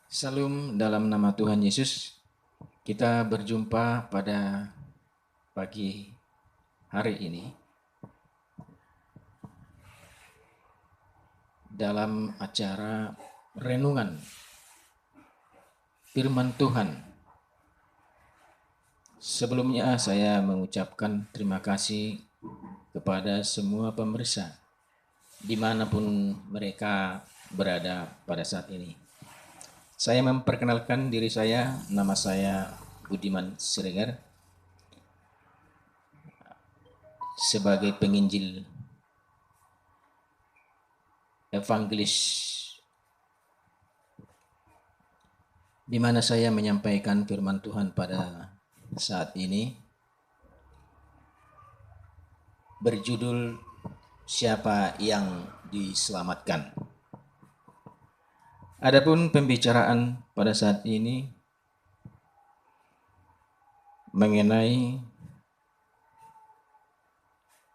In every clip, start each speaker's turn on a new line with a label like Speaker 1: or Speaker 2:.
Speaker 1: Salam dalam nama Tuhan Yesus. Kita berjumpa pada pagi hari ini dalam acara renungan firman Tuhan. Sebelumnya saya mengucapkan terima kasih kepada semua pemirsa dimanapun mereka berada pada saat ini. Saya memperkenalkan diri saya, nama saya Budiman Siregar sebagai penginjil evangelis, di mana saya menyampaikan firman Tuhan pada saat ini berjudul Siapa yang Diselamatkan. Adapun pembicaraan pada saat ini mengenai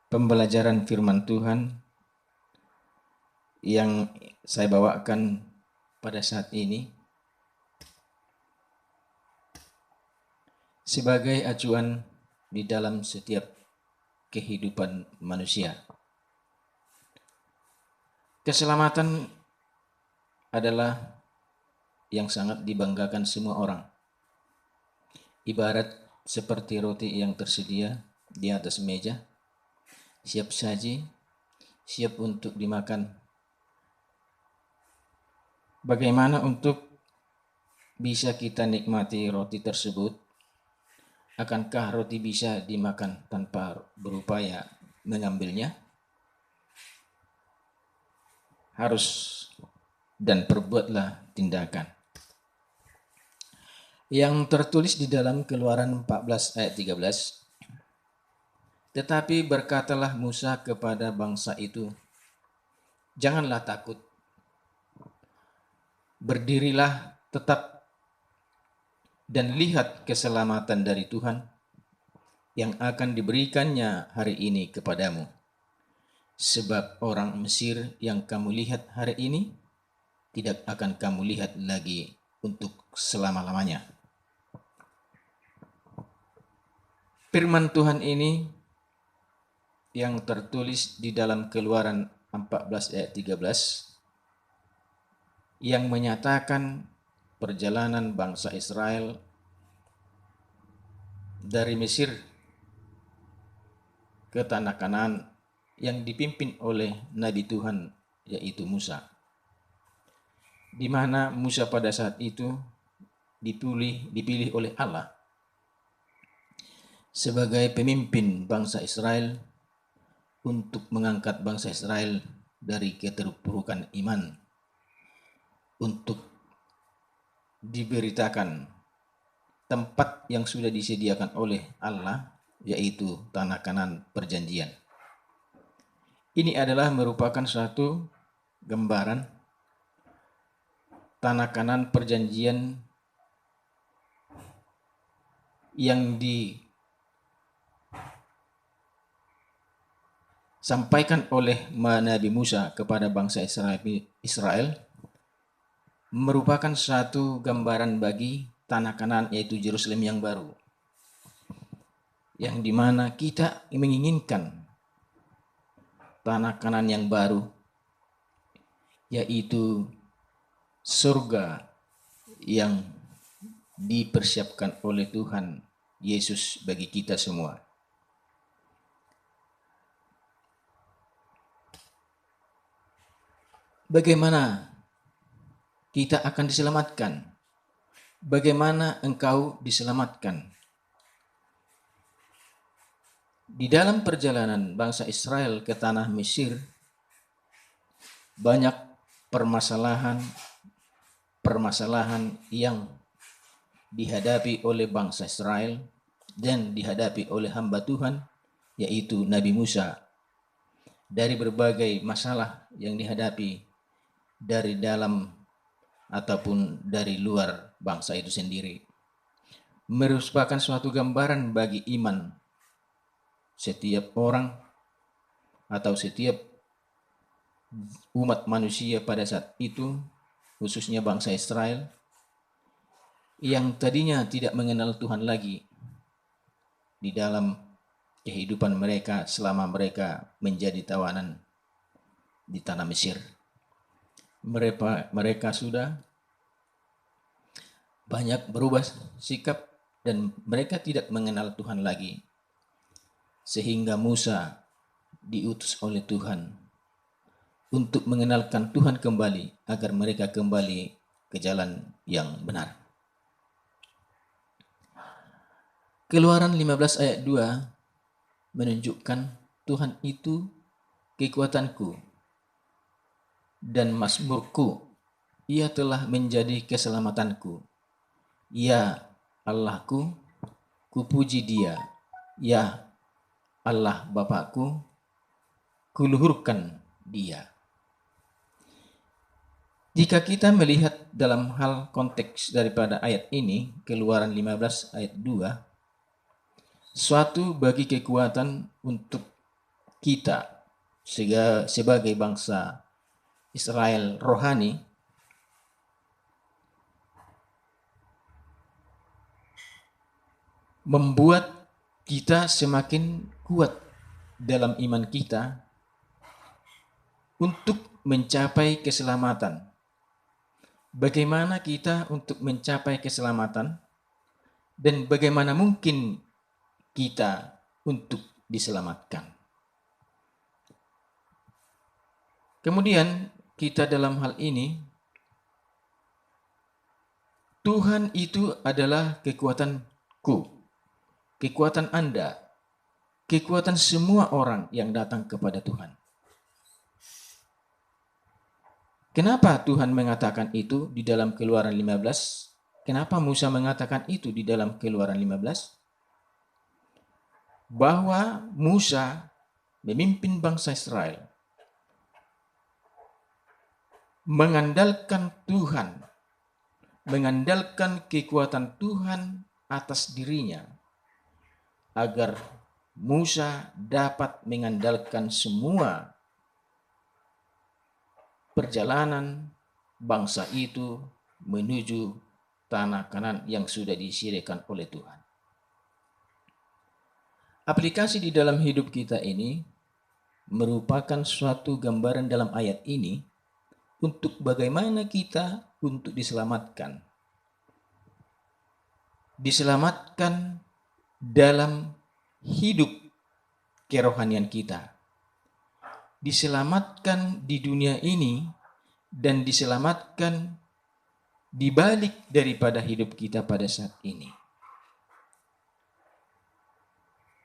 Speaker 1: pembelajaran firman Tuhan yang saya bawakan pada saat ini sebagai acuan di dalam setiap kehidupan manusia. Keselamatan adalah yang sangat dibanggakan semua orang. Ibarat seperti roti yang tersedia di atas meja, siap saji, siap untuk dimakan. Bagaimana untuk bisa kita nikmati roti tersebut? Akankah roti bisa dimakan tanpa berupaya mengambilnya? Harus dan perbuatlah tindakan. Yang tertulis di dalam Keluaran 14 ayat 13, tetapi berkatalah Musa kepada bangsa itu, janganlah takut, berdirilah tetap dan lihat keselamatan dari Tuhan yang akan diberikannya hari ini kepadamu. Sebab orang Mesir yang kamu lihat hari ini tidak akan kamu lihat lagi untuk selama-lamanya. Firman Tuhan ini yang tertulis di dalam Keluaran 14 ayat 13 yang menyatakan perjalanan bangsa Israel dari Mesir ke tanah Kanaan yang dipimpin oleh Nabi Tuhan yaitu Musa. Di mana Musa pada saat itu dipilih oleh Allah sebagai pemimpin bangsa Israel untuk mengangkat bangsa Israel dari keterpurukan iman, untuk diberitakan tempat yang sudah disediakan oleh Allah, yaitu tanah Kanaan perjanjian. Ini adalah merupakan suatu gambaran tanah Kanaan perjanjian yang disampaikan oleh Nabi Musa kepada bangsa Israel merupakan suatu gambaran bagi tanah Kanaan, yaitu Yerusalem yang baru, yang dimana kita menginginkan tanah Kanaan yang baru, yaitu surga yang dipersiapkan oleh Tuhan Yesus bagi kita semua. Bagaimana kita akan diselamatkan? Bagaimana engkau diselamatkan? Di dalam perjalanan bangsa Israel ke tanah Mesir, banyak permasalahan yang dihadapi oleh bangsa Israel dan dihadapi oleh hamba Tuhan, yaitu Nabi Musa. Dari berbagai masalah yang dihadapi dari dalam ataupun dari luar bangsa itu sendiri, merupakan suatu gambaran bagi iman setiap orang atau setiap umat manusia pada saat itu, khususnya bangsa Israel, yang tadinya tidak mengenal Tuhan lagi di dalam kehidupan mereka selama mereka menjadi tawanan di tanah Mesir. Mereka sudah banyak berubah sikap dan mereka tidak mengenal Tuhan lagi. Sehingga Musa diutus oleh Tuhan untuk mengenalkan Tuhan kembali agar mereka kembali ke jalan yang benar. Keluaran 15 ayat 2 menunjukkan Tuhan itu kekuatanku dan mazmurku. Ia telah menjadi keselamatanku. Ya Allahku, kupuji Dia. Ya Allah Bapakku, kuluhurkan Dia. Jika kita melihat dalam hal konteks daripada ayat ini, Keluaran 15 ayat 2, suatu bagi kekuatan untuk kita sebagai bangsa Israel rohani membuat kita semakin kuat dalam iman kita untuk mencapai keselamatan. Bagaimana kita untuk mencapai keselamatan dan bagaimana mungkin kita untuk diselamatkan. Kemudian kita dalam hal ini, Tuhan itu adalah kekuatanku, kekuatan Anda, kekuatan semua orang yang datang kepada Tuhan. Kenapa Tuhan mengatakan itu di dalam Keluaran 15? Kenapa Musa mengatakan itu di dalam Keluaran 15? Bahwa Musa memimpin bangsa Israel mengandalkan Tuhan, mengandalkan kekuatan Tuhan atas dirinya, agar Musa dapat mengandalkan semua perjalanan bangsa itu menuju tanah Kanaan yang sudah disediakan oleh Tuhan. Aplikasi di dalam hidup kita ini merupakan suatu gambaran dalam ayat ini untuk bagaimana kita untuk diselamatkan. Diselamatkan dalam hidup kerohanian kita. Diselamatkan di dunia ini dan diselamatkan di balik daripada hidup kita pada saat ini.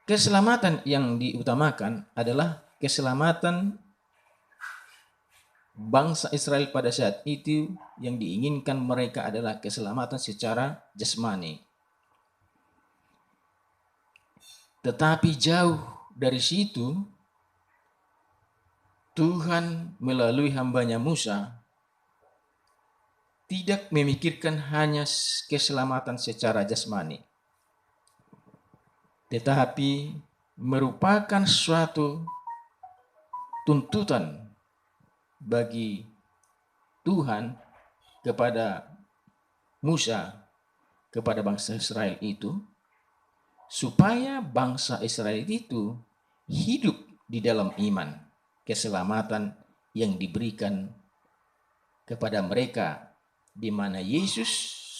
Speaker 1: Keselamatan yang diutamakan adalah keselamatan bangsa Israel pada saat itu. Yang diinginkan mereka adalah keselamatan secara jasmani. Tetapi jauh dari situ, Tuhan melalui hambanya Musa tidak memikirkan hanya keselamatan secara jasmani, tetapi merupakan suatu tuntutan bagi Tuhan kepada Musa, kepada bangsa Israel itu, supaya bangsa Israel itu hidup di dalam iman, keselamatan yang diberikan kepada mereka, di mana Yesus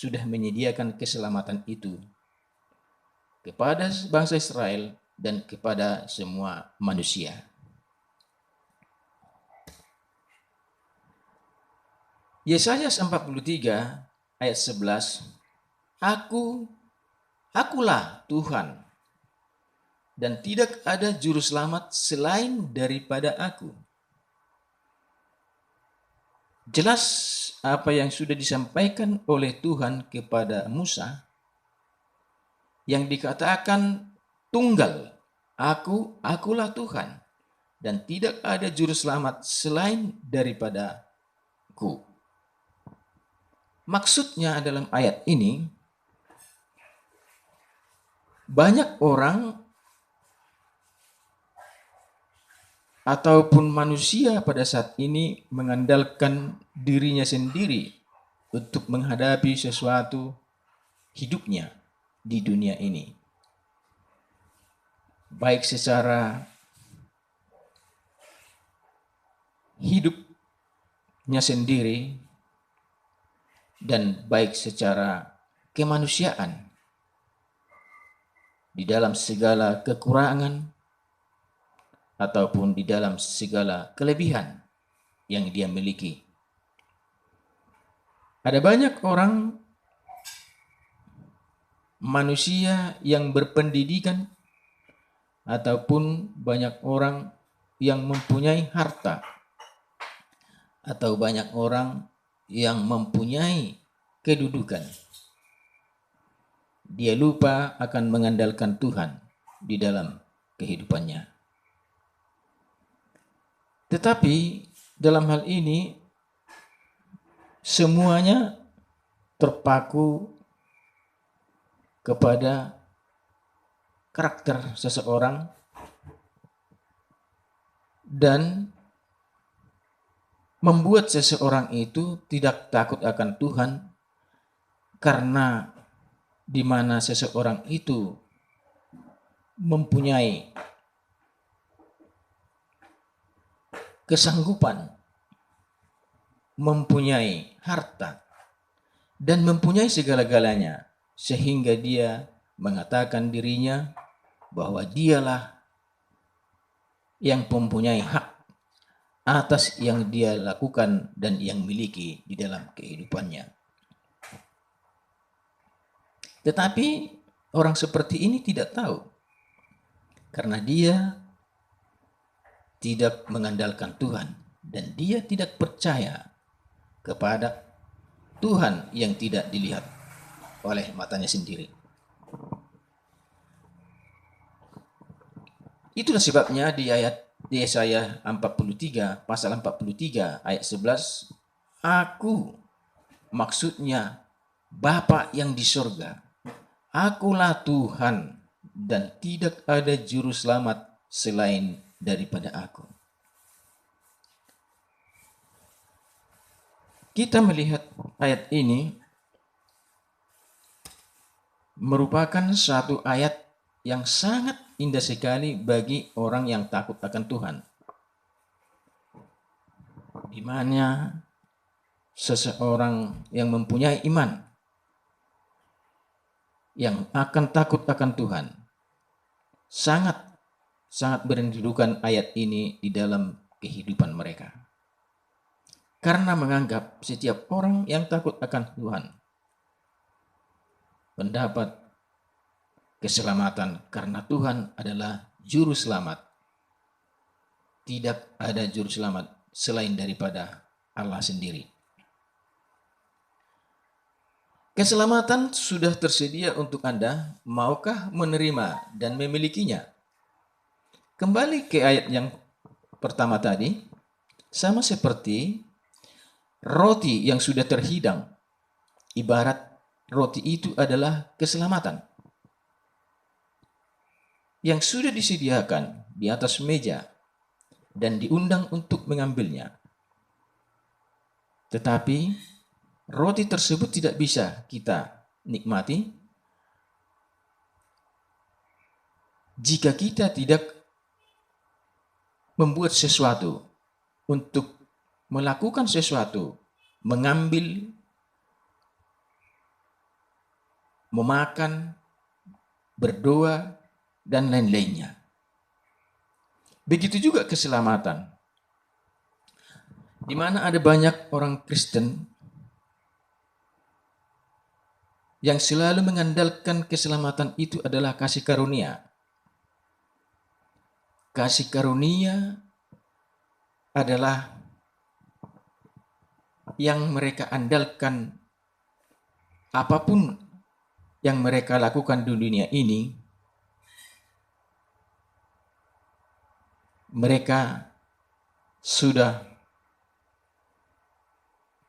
Speaker 1: sudah menyediakan keselamatan itu kepada bangsa Israel dan kepada semua manusia. Yesaya 43 ayat 11, Akulah Tuhan, dan tidak ada juru selamat selain daripada Aku. Jelas apa yang sudah disampaikan oleh Tuhan kepada Musa, yang dikatakan tunggal, Akulah Tuhan, dan tidak ada juru selamat selain daripada Aku. Maksudnya dalam ayat ini, banyak orang ataupun manusia pada saat ini mengandalkan dirinya sendiri untuk menghadapi sesuatu hidupnya di dunia ini, baik secara hidupnya sendiri dan baik secara kemanusiaan, di dalam segala kekurangan ataupun di dalam segala kelebihan yang dia miliki. Ada banyak orang manusia yang berpendidikan ataupun banyak orang yang mempunyai harta atau banyak orang yang mempunyai kedudukan. Dia lupa akan mengandalkan Tuhan di dalam kehidupannya. Tetapi dalam hal ini semuanya terpaku kepada karakter seseorang dan membuat seseorang itu tidak takut akan Tuhan, karena di mana seseorang itu mempunyai kesanggupan, mempunyai harta, dan mempunyai segala-galanya, sehingga dia mengatakan dirinya bahwa dialah yang mempunyai hak atas yang dia lakukan dan yang miliki di dalam kehidupannya. Tetapi orang seperti ini tidak tahu, karena dia tidak mengandalkan Tuhan dan dia tidak percaya kepada Tuhan yang tidak dilihat oleh matanya sendiri. Itulah sebabnya di Yesaya 43, pasal 43 ayat 11, Aku, maksudnya Bapa yang di sorga, Akulah Tuhan dan tidak ada juru selamat selain daripada Aku. Kita melihat ayat ini merupakan satu ayat yang sangat indah sekali bagi orang yang takut akan Tuhan, di mana seseorang yang mempunyai iman, yang akan takut akan Tuhan, sangat merindukan ayat ini di dalam kehidupan mereka, karena menganggap setiap orang yang takut akan Tuhan mendapat keselamatan, karena Tuhan adalah juru selamat. Tidak ada juru selamat selain daripada Allah sendiri. Keselamatan sudah tersedia untuk Anda, maukah menerima dan memilikinya? Kembali ke ayat yang pertama tadi, sama seperti roti yang sudah terhidang, ibarat roti itu adalah keselamatan yang sudah disediakan di atas meja dan diundang untuk mengambilnya. Tetapi roti tersebut tidak bisa kita nikmati jika kita tidak membuat sesuatu untuk melakukan sesuatu, mengambil, memakan, berdoa, dan lain-lainnya. Begitu juga keselamatan, di mana ada banyak orang Kristen yang selalu mengandalkan keselamatan itu adalah kasih karunia. Kasih karunia adalah yang mereka andalkan. Apapun yang mereka lakukan di dunia ini, mereka sudah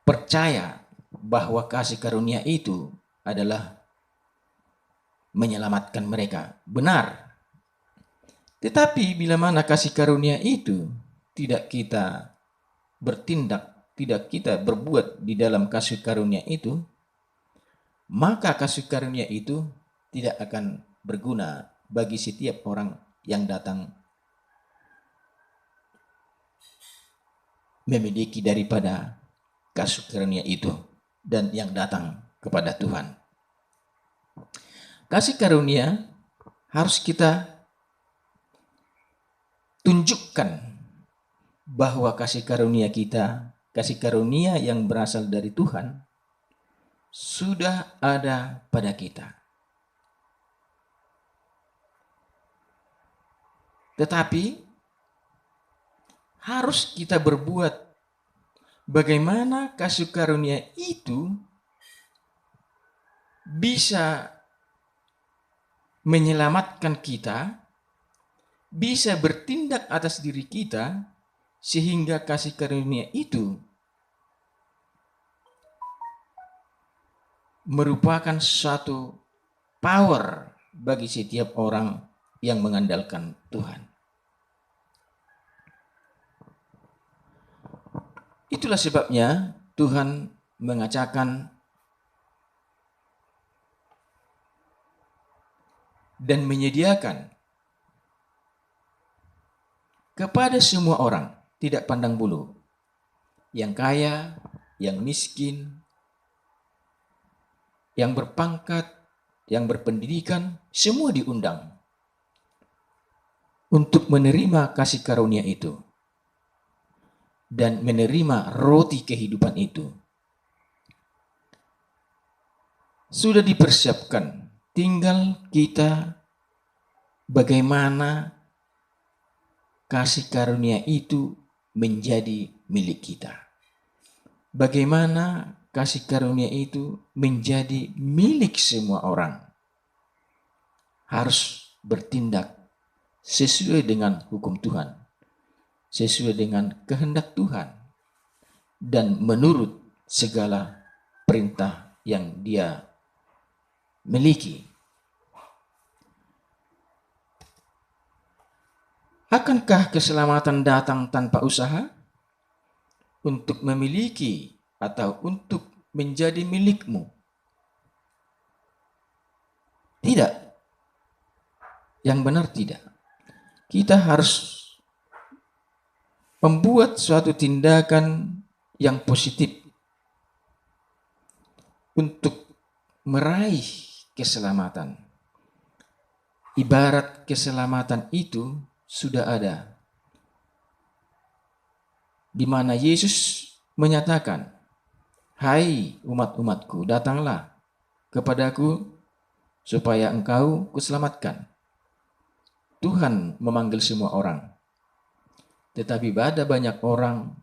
Speaker 1: percaya bahwa kasih karunia itu adalah menyelamatkan mereka. Benar. Tetapi bila mana kasih karunia itu tidak kita bertindak, tidak kita berbuat di dalam kasih karunia itu, maka kasih karunia itu tidak akan berguna bagi setiap orang yang datang memiliki daripada kasih karunia itu dan yang datang kepada Tuhan. Kasih karunia harus kita tunjukkan bahwa kasih karunia kita, kasih karunia yang berasal dari Tuhan, sudah ada pada kita. Tetapi harus kita berbuat bagaimana kasih karunia itu bisa menyelamatkan kita, bisa bertindak atas diri kita, sehingga kasih karunia itu merupakan suatu power bagi setiap orang yang mengandalkan Tuhan. Itulah sebabnya Tuhan mengatakan dan menyediakan kepada semua orang, tidak pandang bulu, yang kaya, yang miskin, yang berpangkat, yang berpendidikan, semua diundang untuk menerima kasih karunia itu dan menerima roti kehidupan itu. Sudah dipersiapkan, tinggal kita bagaimana kasih karunia itu menjadi milik kita. Bagaimana kasih karunia itu menjadi milik semua orang. Harus bertindak sesuai dengan hukum Tuhan, sesuai dengan kehendak Tuhan, dan menurut segala perintah yang Dia miliki. Akankah keselamatan datang tanpa usaha? Untuk memiliki atau untuk menjadi milikmu? Tidak. Yang benar tidak. Kita harus membuat suatu tindakan yang positif untuk meraih keselamatan. Ibarat keselamatan itu sudah ada, di mana Yesus menyatakan, "Hai umat-umatku, datanglah kepadaku supaya engkau kuselamatkan." Tuhan memanggil semua orang, tetapi ada banyak orang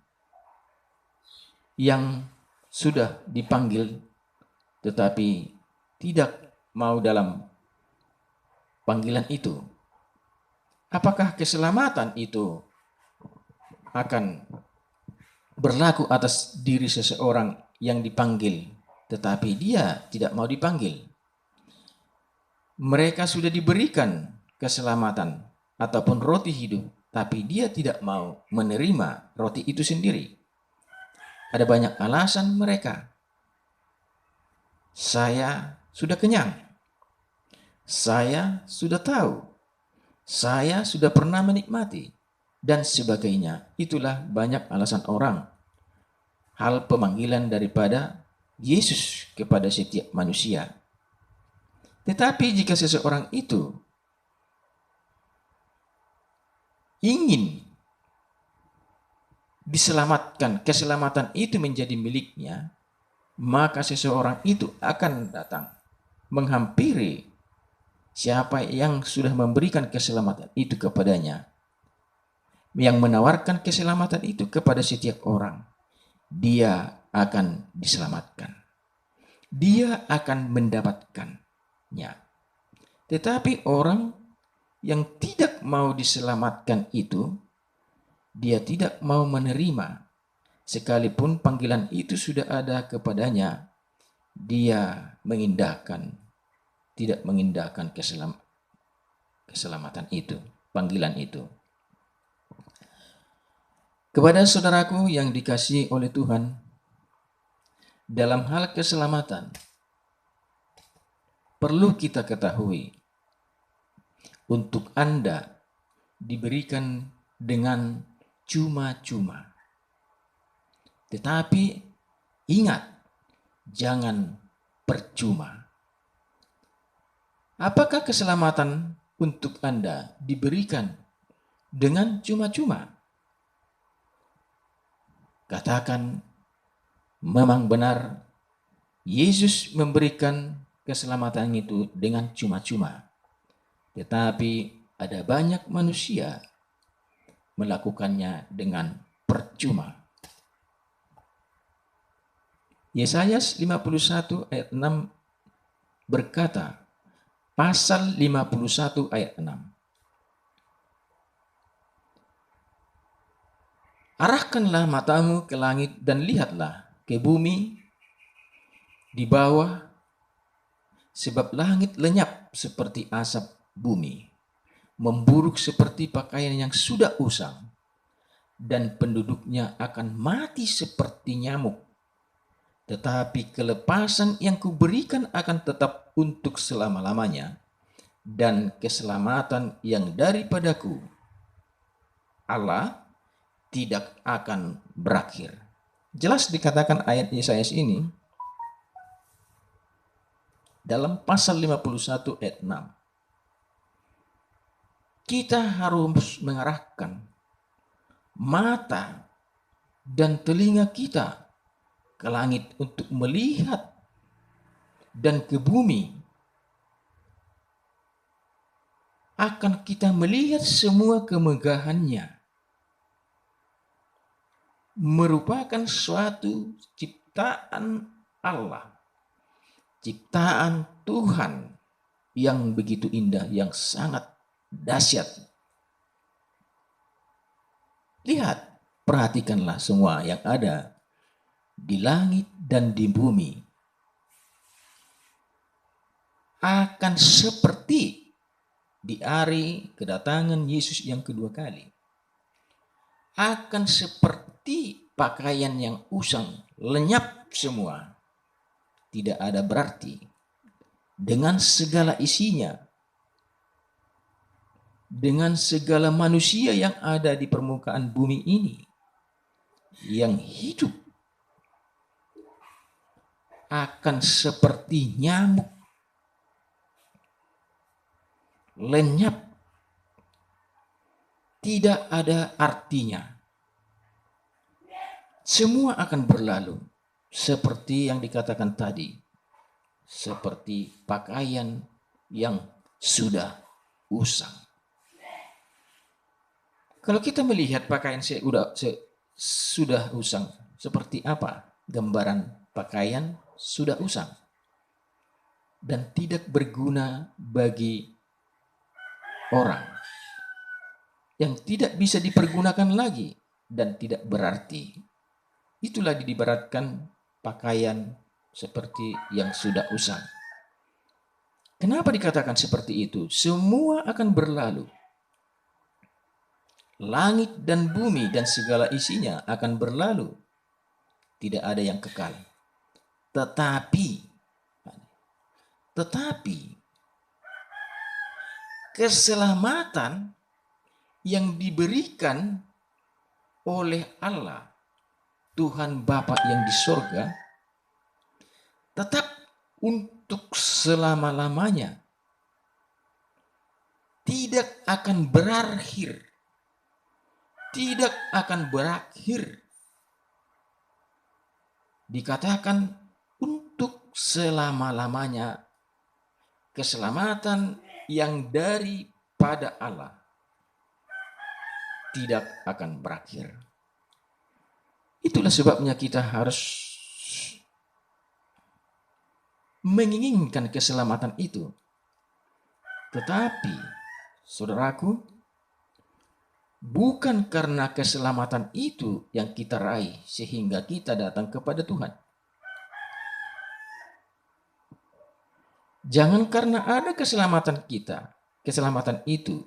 Speaker 1: yang sudah dipanggil tetapi tidak mau dalam panggilan itu. Apakah keselamatan itu akan berlaku atas diri seseorang yang dipanggil tetapi dia tidak mau dipanggil? Mereka sudah diberikan keselamatan ataupun roti hidup, tapi dia tidak mau menerima roti itu sendiri. Ada banyak alasan mereka. Saya sudah kenyang, saya sudah tahu, saya sudah pernah menikmati, dan sebagainya. Itulah banyak alasan orang. Hal pemanggilan daripada Yesus kepada setiap manusia. Tetapi jika seseorang itu ingin diselamatkan, keselamatan itu menjadi miliknya, maka seseorang itu akan datang menghampiri siapa yang sudah memberikan keselamatan itu kepadanya, yang menawarkan keselamatan itu kepada setiap orang. Dia akan diselamatkan, dia akan mendapatkannya. Tetapi orang yang tidak mau diselamatkan itu, dia tidak mau menerima, sekalipun panggilan itu sudah ada kepadanya, dia tidak mengindahkan keselamatan itu, panggilan itu. Kepada saudaraku yang dikasihi oleh Tuhan, dalam hal keselamatan, perlu kita ketahui, untuk Anda diberikan dengan cuma-cuma. Tetapi ingat, jangan percuma. Apakah keselamatan untuk Anda diberikan dengan cuma-cuma? Katakan, memang benar Yesus memberikan keselamatan itu dengan cuma-cuma. Tetapi ada banyak manusia melakukannya dengan percuma. Yesaya 51 ayat 6 berkata, pasal 51 ayat 6. Arahkanlah matamu ke langit dan lihatlah ke bumi di bawah, sebab langit lenyap seperti asap bumi, memburuk seperti pakaian yang sudah usang, dan penduduknya akan mati seperti nyamuk. Tetapi kelepasan yang kuberikan akan tetap untuk selama-lamanya, dan keselamatan yang daripadaku, Allah, tidak akan berakhir. Jelas dikatakan ayat Yesaya ini dalam pasal 51 ayat 6. Kita harus mengarahkan mata dan telinga kita ke langit untuk melihat, dan ke bumi akan kita melihat semua kemegahannya, merupakan suatu ciptaan Allah, ciptaan Tuhan yang begitu indah, yang sangat dahsyat. Lihat, perhatikanlah semua yang ada di langit dan di bumi akan seperti di hari kedatangan Yesus yang kedua kali. Akan seperti pakaian yang usang, lenyap semua, tidak ada berarti, dengan segala isinya, dengan segala manusia yang ada di permukaan bumi ini yang hidup, akan seperti nyamuk, lenyap, tidak ada artinya. Semua akan berlalu seperti yang dikatakan tadi, seperti pakaian yang sudah usang. Kalau kita melihat pakaian sudah usang, seperti apa gambaran pakaian sudah usang dan tidak berguna bagi orang, yang tidak bisa dipergunakan lagi dan tidak berarti. Itulah diibaratkan pakaian seperti yang sudah usang. Kenapa dikatakan seperti itu? Semua akan berlalu. Langit dan bumi dan segala isinya akan berlalu. Tidak ada yang kekal. Tetapi keselamatan yang diberikan oleh Allah, Tuhan Bapa yang di sorga, tetap untuk selama-lamanya, tidak akan berakhir, tidak akan berakhir. Dikatakan untuk selama-lamanya, keselamatan yang daripada Allah tidak akan berakhir. Itulah sebabnya kita harus menginginkan keselamatan itu. Tetapi, saudaraku, bukan karena keselamatan itu yang kita raih sehingga kita datang kepada Tuhan. Jangan karena ada keselamatan itu,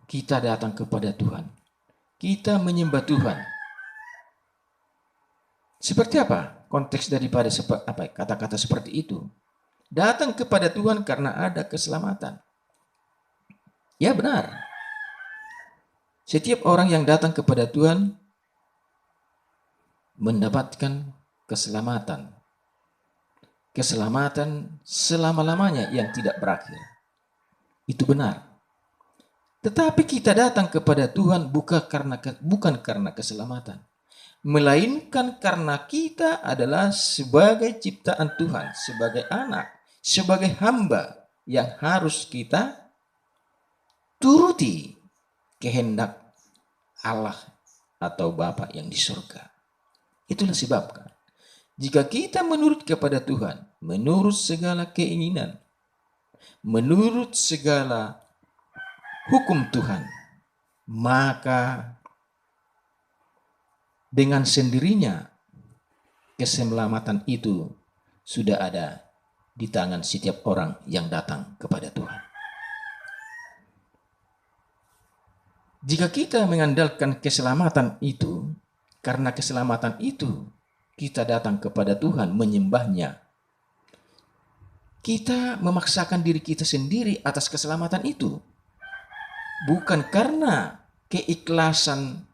Speaker 1: kita datang kepada Tuhan. Kita menyembah Tuhan. Seperti apa konteks daripada kata-kata seperti itu? Datang kepada Tuhan karena ada keselamatan. Ya benar. Setiap orang yang datang kepada Tuhan mendapatkan keselamatan. Keselamatan selama-lamanya yang tidak berakhir. Itu benar. Tetapi kita datang kepada Tuhan bukan karena keselamatan, melainkan karena kita adalah sebagai ciptaan Tuhan, sebagai anak, sebagai hamba yang harus kita turuti kehendak Allah atau Bapa yang di surga. Itulah sebabnya jika kita menurut kepada Tuhan, menurut segala keinginan, menurut segala hukum Tuhan, maka dengan sendirinya keselamatan itu sudah ada di tangan setiap orang yang datang kepada Tuhan. Jika kita mengandalkan keselamatan itu, karena keselamatan itu kita datang kepada Tuhan menyembahnya, kita memaksakan diri kita sendiri atas keselamatan itu. Bukan karena keikhlasan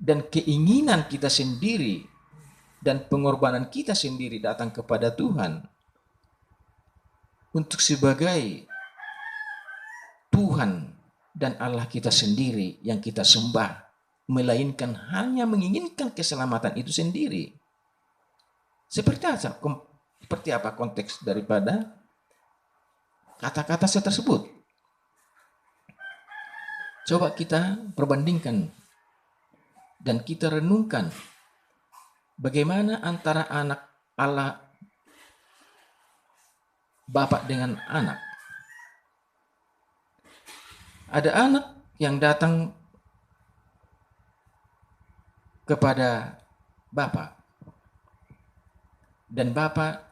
Speaker 1: dan keinginan kita sendiri dan pengorbanan kita sendiri datang kepada Tuhan untuk sebagai Tuhan dan Allah kita sendiri yang kita sembah, melainkan hanya menginginkan keselamatan itu sendiri. Seperti apa konteks daripada kata-kata tersebut? Coba kita perbandingkan dan kita renungkan bagaimana antara anak Allah Bapa dengan anak. Ada anak yang datang kepada Bapa dan Bapa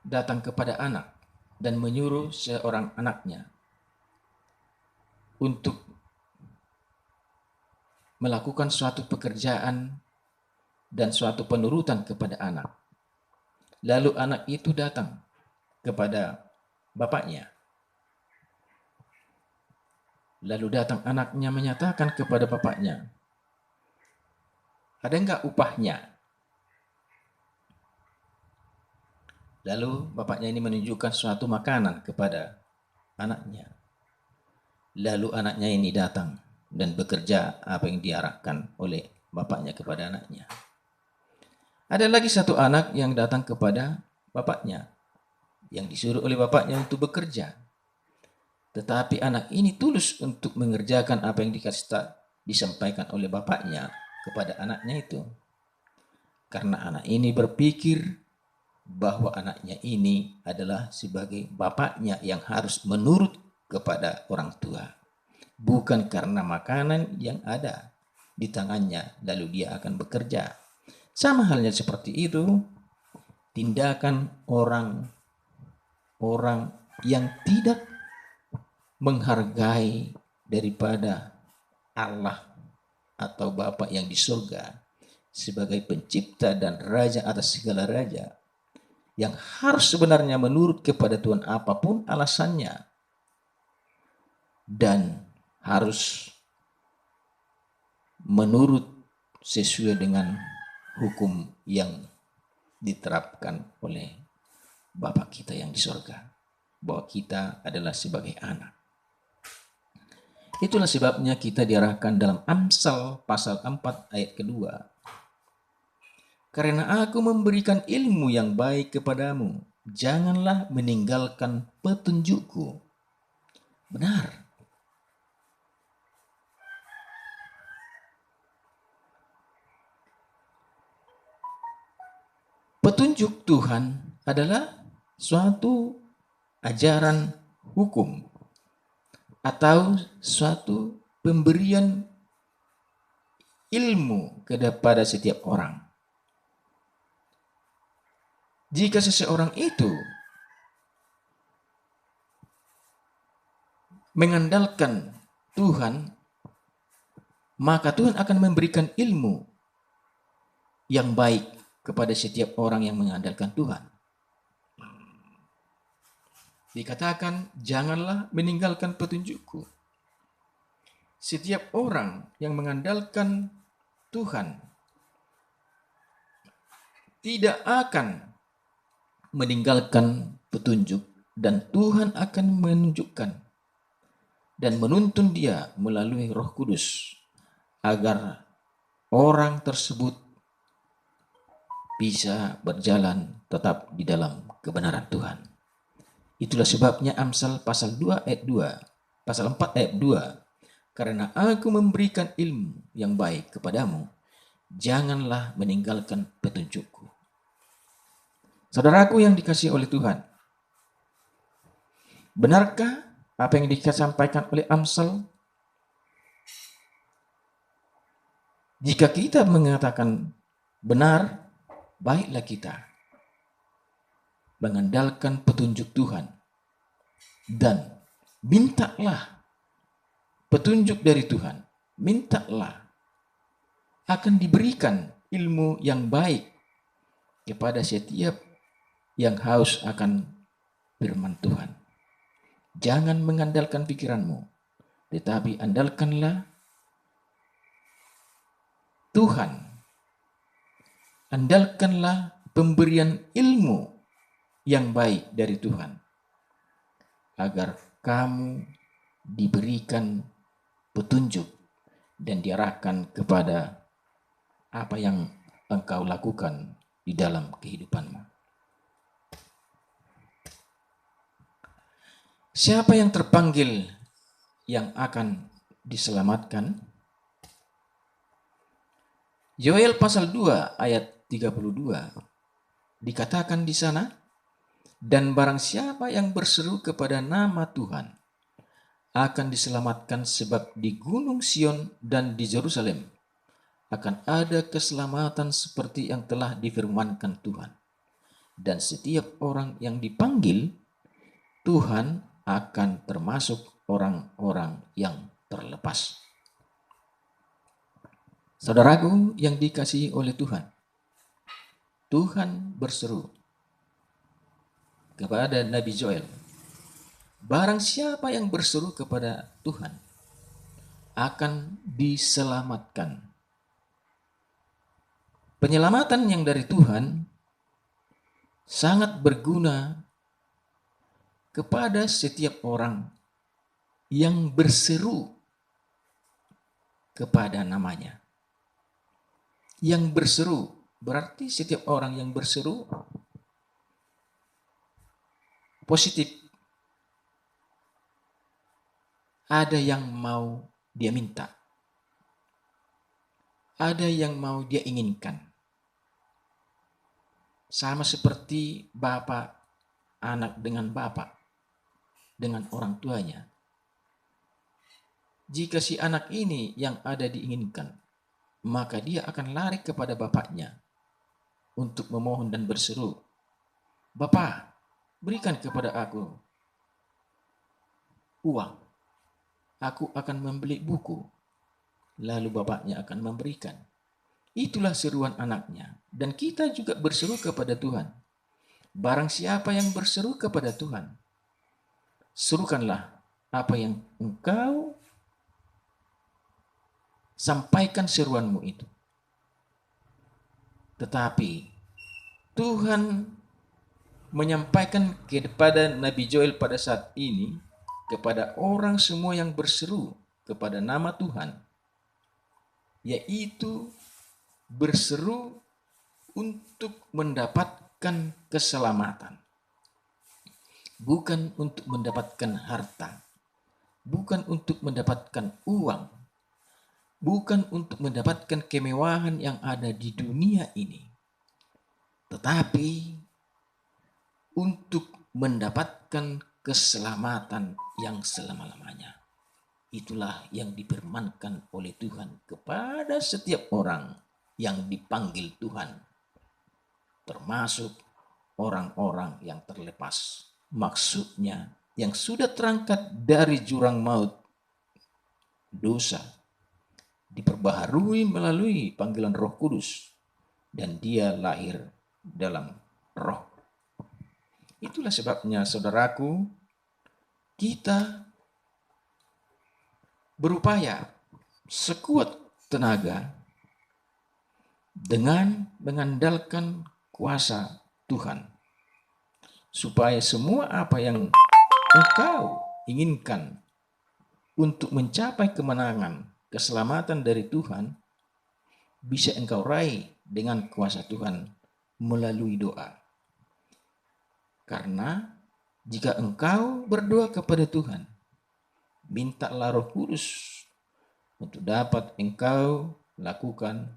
Speaker 1: datang kepada anak dan menyuruh seorang anaknya untuk melakukan suatu pekerjaan dan suatu penurutan kepada anak. Lalu anak itu datang kepada bapaknya. Lalu datang anaknya menyatakan kepada bapaknya, ada enggak upahnya? Lalu bapaknya ini menunjukkan suatu makanan kepada anaknya. Lalu anaknya ini datang dan bekerja apa yang diarahkan oleh bapaknya kepada anaknya. Ada lagi satu anak yang datang kepada bapaknya, yang disuruh oleh bapaknya untuk bekerja. Tetapi anak ini tulus untuk mengerjakan apa yang disampaikan oleh bapaknya kepada anaknya itu. Karena anak ini berpikir bahwa anaknya ini adalah sebagai bapaknya yang harus menurut kepada orang tua. Bukan karena makanan yang ada di tangannya lalu dia akan bekerja. Sama halnya seperti itu, tindakan orang yang tidak menghargai daripada Allah atau Bapa yang di surga sebagai pencipta dan raja atas segala raja, yang harus sebenarnya menurut kepada Tuhan apapun alasannya dan harus menurut sesuai dengan hukum yang diterapkan oleh Bapa kita yang di surga, bahwa kita adalah sebagai anak. Itulah sebabnya kita diarahkan dalam Amsal pasal 4 ayat kedua. Karena aku memberikan ilmu yang baik kepadamu, janganlah meninggalkan petunjukku. Benar. Petunjuk Tuhan adalah suatu ajaran hukum atau suatu pemberian ilmu kepada setiap orang. Jika seseorang itu mengandalkan Tuhan, maka Tuhan akan memberikan ilmu yang baik kepada setiap orang yang mengandalkan Tuhan. Dikatakan, janganlah meninggalkan petunjukku. Setiap orang yang mengandalkan Tuhan tidak akan meninggalkan petunjuk, dan Tuhan akan menunjukkan dan menuntun dia melalui Roh Kudus agar orang tersebut bisa berjalan tetap di dalam kebenaran Tuhan. Itulah sebabnya Amsal pasal 2 ayat 2, pasal 4 ayat 2. Karena aku memberikan ilmu yang baik kepadamu, janganlah meninggalkan petunjukku. Saudaraku yang dikasihi oleh Tuhan, benarkah apa yang disampaikan oleh Amsal? Jika kita mengatakan benar, baiklah kita mengandalkan petunjuk Tuhan dan mintalah petunjuk dari Tuhan. Mintalah akan diberikan ilmu yang baik kepada setiap yang haus akan firman Tuhan. Jangan mengandalkan pikiranmu, tetapi andalkanlah Tuhan. Andalkanlah pemberian ilmu yang baik dari Tuhan, agar kamu diberikan petunjuk dan diarahkan kepada apa yang engkau lakukan di dalam kehidupanmu. Siapa yang terpanggil yang akan diselamatkan? Yoel pasal 2 ayat 32 dikatakan di sana, dan barang siapa yang berseru kepada nama Tuhan akan diselamatkan, sebab di Gunung Sion dan di Yerusalem akan ada keselamatan seperti yang telah difirmankan Tuhan. Dan setiap orang yang dipanggil Tuhan akan termasuk orang-orang yang terlepas. Saudaraku yang dikasihi oleh Tuhan, Tuhan berseru kepada Nabi Joel, barang siapa yang berseru kepada Tuhan akan diselamatkan. Penyelamatan yang dari Tuhan sangat berguna kepada setiap orang yang berseru kepada namanya. Yang berseru berarti setiap orang yang berseru positif. Ada yang mau dia minta, ada yang mau dia inginkan. Sama seperti bapak, anak dengan bapak, dengan orang tuanya. Jika si anak ini yang ada diinginkan, maka dia akan lari kepada bapaknya untuk memohon dan berseru, "Bapak, berikan kepada aku uang. Aku akan membeli buku." Lalu bapaknya akan memberikan. Itulah seruan anaknya. Dan kita juga berseru kepada Tuhan. Barang siapa yang berseru kepada Tuhan, serukanlah apa yang engkau sampaikan seruanmu itu. Tetapi Tuhan menyampaikan kepada Nabi Joel pada saat ini, kepada orang semua yang berseru kepada nama Tuhan, yaitu berseru untuk mendapatkan keselamatan. Bukan untuk mendapatkan harta, bukan untuk mendapatkan uang, bukan untuk mendapatkan kemewahan yang ada di dunia ini, tetapi untuk mendapatkan keselamatan yang selama-lamanya. Itulah yang difirmankan oleh Tuhan kepada setiap orang yang dipanggil Tuhan, termasuk orang-orang yang terlepas. Maksudnya yang sudah terangkat dari jurang maut dosa, diperbaharui melalui panggilan Roh Kudus, dan dia lahir dalam roh. Itulah sebabnya, saudaraku, kita berupaya sekuat tenaga dengan mengandalkan kuasa Tuhan, supaya semua apa yang engkau inginkan untuk mencapai kemenangan, keselamatan dari Tuhan, bisa engkau raih dengan kuasa Tuhan melalui doa. Karena jika engkau berdoa kepada Tuhan, mintalah Roh Kudus untuk dapat engkau lakukan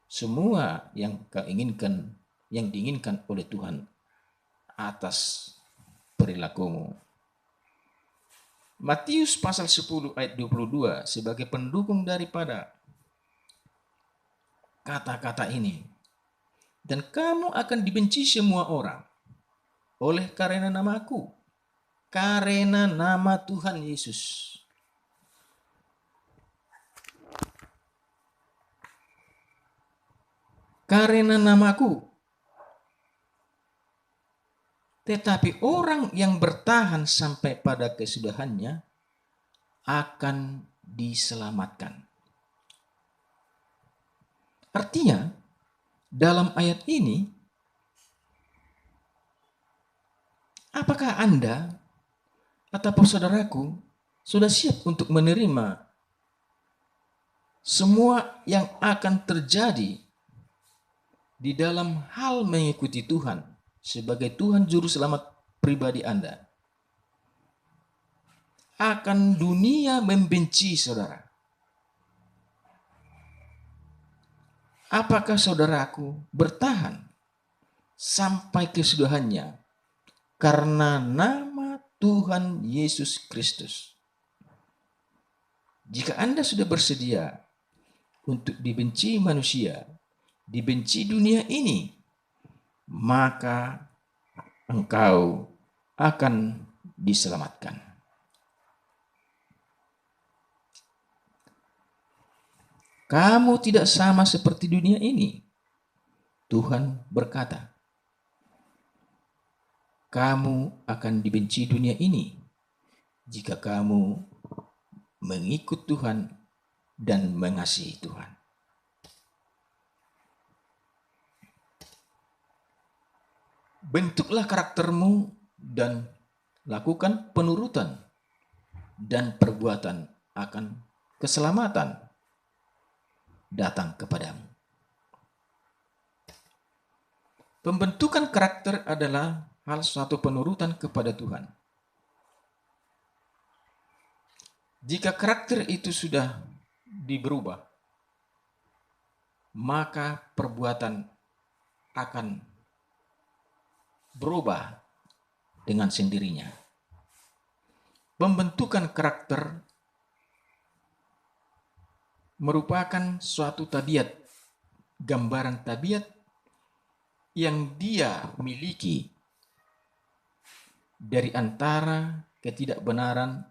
Speaker 1: semua yang kau inginkan, yang diinginkan oleh Tuhan atas perilakumu. Matius pasal 10 ayat 22 sebagai pendukung daripada kata-kata ini. Dan kamu akan dibenci semua orang oleh karena namaku, karena nama Tuhan Yesus. Karena namaku. Tetapi orang yang bertahan sampai pada kesudahannya akan diselamatkan. Artinya, dalam ayat ini, apakah Anda atau saudaraku sudah siap untuk menerima semua yang akan terjadi di dalam hal mengikuti Tuhan sebagai Tuhan Juru Selamat pribadi Anda? Akan dunia membenci saudara. Apakah saudaraku bertahan sampai kesudahannya karena nama Tuhan Yesus Kristus? Jika Anda sudah bersedia untuk dibenci manusia, dibenci dunia ini, maka engkau akan diselamatkan. Kamu tidak sama seperti dunia ini. Tuhan berkata, kamu akan dibenci dunia ini jika kamu mengikut Tuhan dan mengasihi Tuhan. Bentuklah karaktermu dan lakukan penurutan dan perbuatan akan keselamatan datang kepadamu. Pembentukan karakter adalah hal suatu penurutan kepada Tuhan. Jika karakter itu sudah diberubah, maka perbuatan akan berubah dengan sendirinya. Pembentukan karakter merupakan suatu tabiat, gambaran tabiat yang dia miliki dari antara ketidakbenaran